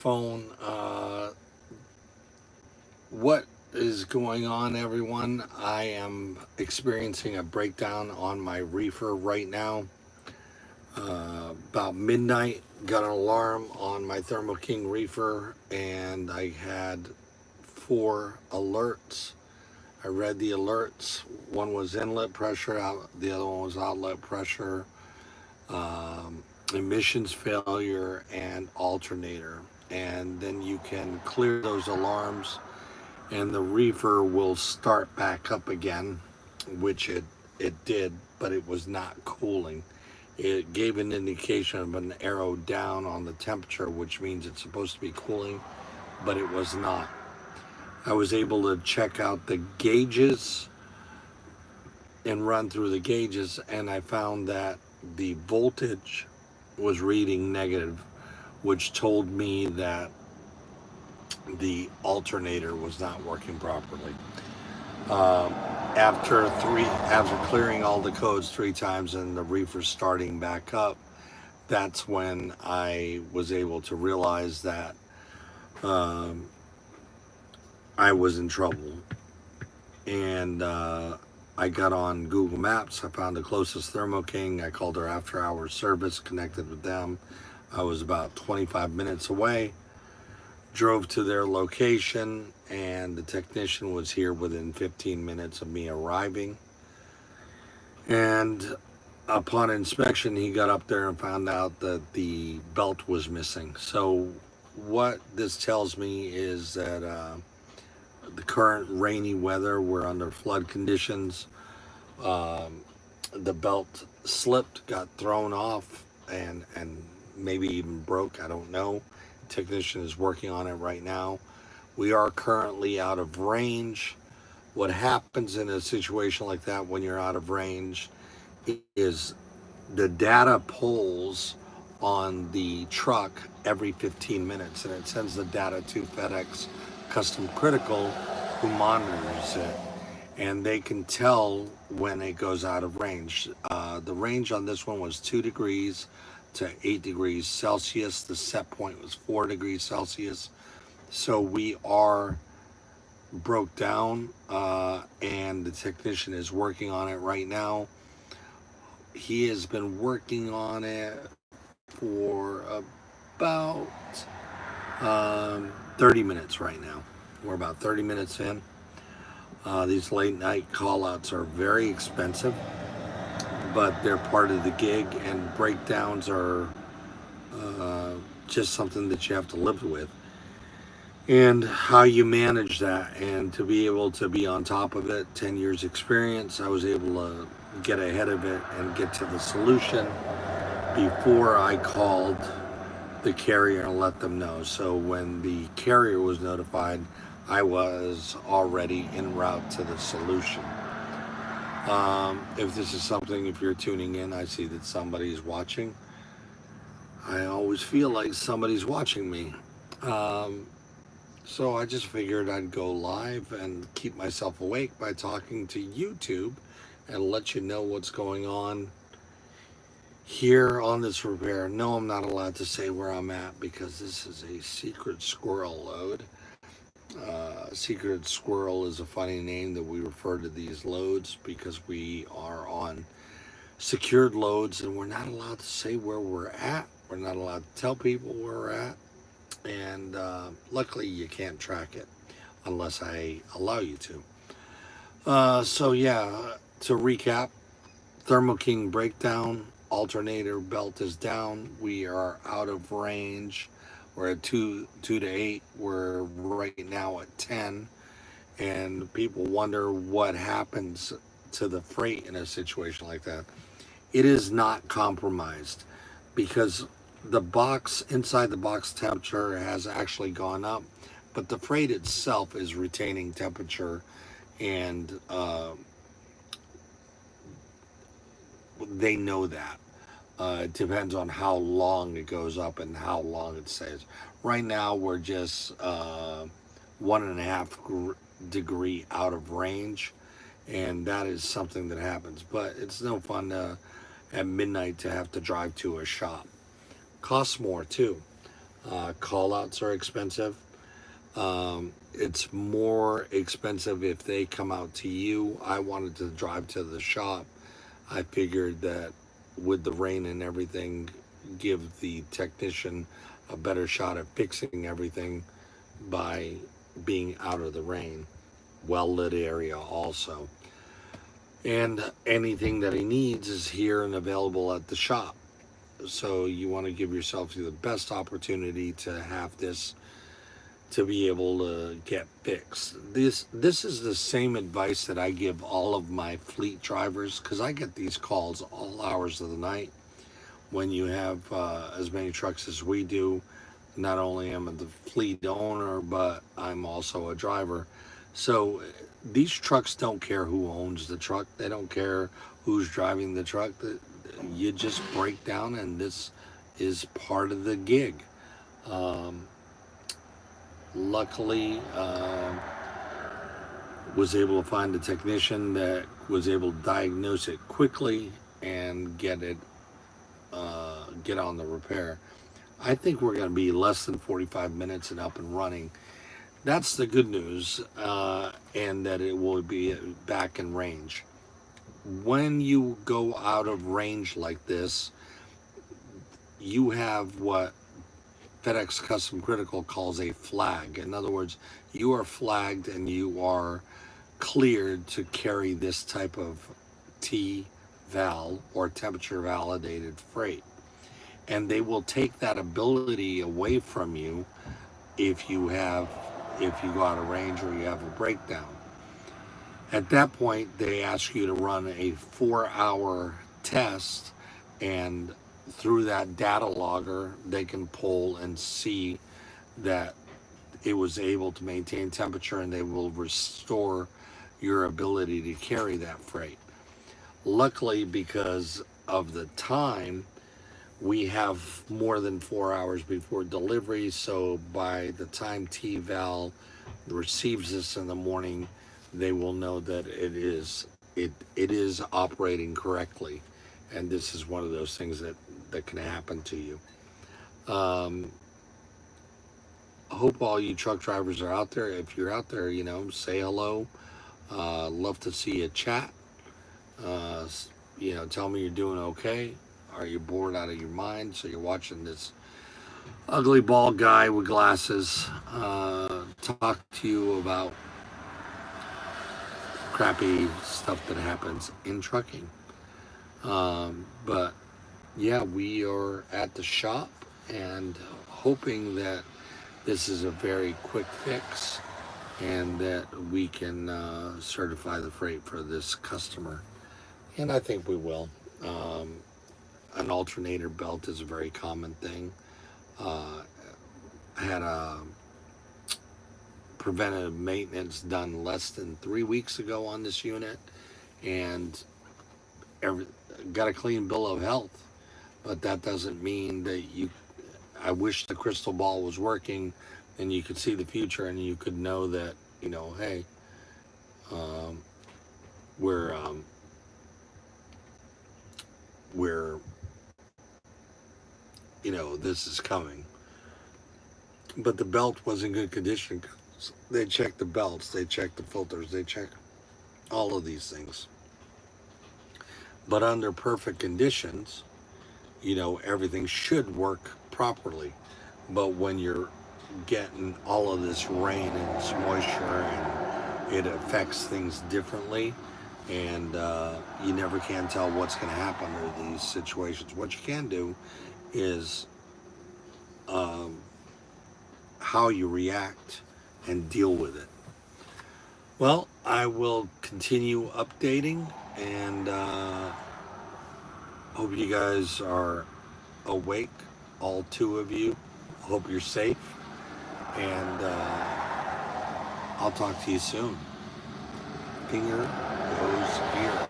phone. What is going on, everyone? I am experiencing a breakdown on my reefer right now. About midnight, got an alarm on my Thermo King reefer, and I had four alerts. I read the alerts. One was inlet pressure, the other one was outlet pressure, emissions failure, and alternator. And then you can clear those alarms and the reefer will start back up again, which it did, but it was not cooling. It gave an indication of an arrow down on the temperature, which means it's supposed to be cooling, but it was not. I was able to check out the gauges and run through the gauges, and I found that the voltage was reading negative, which told me that the alternator was not working properly. After clearing all the codes three times and the reefer starting back up, that's when I was able to realize that I was in trouble. And I got on Google Maps. I found the closest Thermo King. I called their after hours service, connected with them. I was about 25 minutes away. Drove to their location, and the technician was here within 15 minutes of me arriving. And upon inspection, he got up there and found out that the belt was missing. So what this tells me is that the current rainy weather, we're under flood conditions. The belt slipped, got thrown off, and maybe even broke. I don't know. Technician is working on it right now. We are currently out of range. What happens in a situation like that when you're out of range is the data pulls on the truck every 15 minutes, and it sends the data to FedEx Custom Critical, who monitors it, and they can tell when it goes out of range. The range on this one was 2 degrees to 8 degrees Celsius. The set point was 4 degrees Celsius. So we are broke down, and the technician is working on it right now. He has been working on it for about 30 minutes right now. We're about 30 minutes in. These late night call outs are very expensive, but they're part of the gig, and breakdowns are just something that you have to live with. And how you manage that, and to be able to be on top of it, 10 years experience, I was able to get ahead of it and get to the solution before I called the carrier and let them know. So when the carrier was notified, I was already en route to the solution. If this is something, if you're tuning in, I see that somebody's watching. I always feel like somebody's watching me. So I just figured I'd go live and keep myself awake by talking to YouTube and let you know what's going on here on this repair. No, I'm not allowed to say where I'm at because this is a secret squirrel load. Secret squirrel is a funny name that we refer to these loads because we are on secured loads and we're not allowed to say where we're at. We're not allowed to tell people where we're at. And luckily you can't track it unless I allow you to. So yeah, to recap, Thermo King breakdown, alternator belt is down. We are out of range. We're at 2 to 8. We're right now at 10. And people wonder what happens to the freight in a situation like that. It is not compromised because the box, inside the box temperature has actually gone up, but the freight itself is retaining temperature, and they know that. It depends on how long it goes up and how long it stays. Right now, we're just 1.5 degree out of range, and that is something that happens. But it's no fun at midnight to have to drive to a shop. Costs more too. Call outs are expensive. It's more expensive if they come out to you. I wanted to drive to the shop. I figured that with the rain and everything, give the technician a better shot at fixing everything by being out of the rain. Well lit area also. And anything that he needs is here and available at the shop. So you want to give yourself the best opportunity to have this to be able to get fixed. This is the same advice that I give all of my fleet drivers, because I get these calls all hours of the night. When you have as many trucks as we do, not only am I the fleet owner, but I'm also a driver. So these trucks don't care who owns the truck. They don't care who's driving the truck. You just break down, and this is part of the gig. Luckily, was able to find a technician that was able to diagnose it quickly and get on the repair. I think we're going to be less than 45 minutes and up and running. That's the good news, and that it will be back in range. When you go out of range like this, you have what FedEx Custom Critical calls a flag. In other words, you are flagged and you are cleared to carry this type of T-val or temperature validated freight. And they will take that ability away from you if you go out of range or you have a breakdown. At that point, they ask you to run a 4-hour test, and through that data logger, they can pull and see that it was able to maintain temperature, and they will restore your ability to carry that freight. Luckily, because of the time, we have more than 4 hours before delivery, so by the time T-Val receives this in the morning, they will know that it is operating correctly. And this is one of those things that can happen to you. I hope all you truck drivers are out there. If you're out there, say hello. Love to see you chat. Tell me you're doing okay. Are you bored out of your mind? So you're watching this ugly bald guy with glasses talk to you about crappy stuff that happens in trucking. But yeah, we are at the shop and hoping that this is a very quick fix and that we can certify the freight for this customer. And I think we will. An alternator belt is a very common thing. I had a preventative maintenance done less than 3 weeks ago on this unit, and got a clean bill of health. But that doesn't mean that I wish the crystal ball was working and you could see the future and you could know that, hey, we're this is coming. But the belt was in good condition. They check the belts, they check the filters, they check all of these things. But under perfect conditions, everything should work properly. But when you're getting all of this rain and this moisture, and it affects things differently, and you never can tell what's going to happen under these situations. What you can do is how you react and deal with it. Well, I will continue updating, and hope you guys are awake, all 2 of you. Hope you're safe, and I'll talk to you soon. Finger goes here.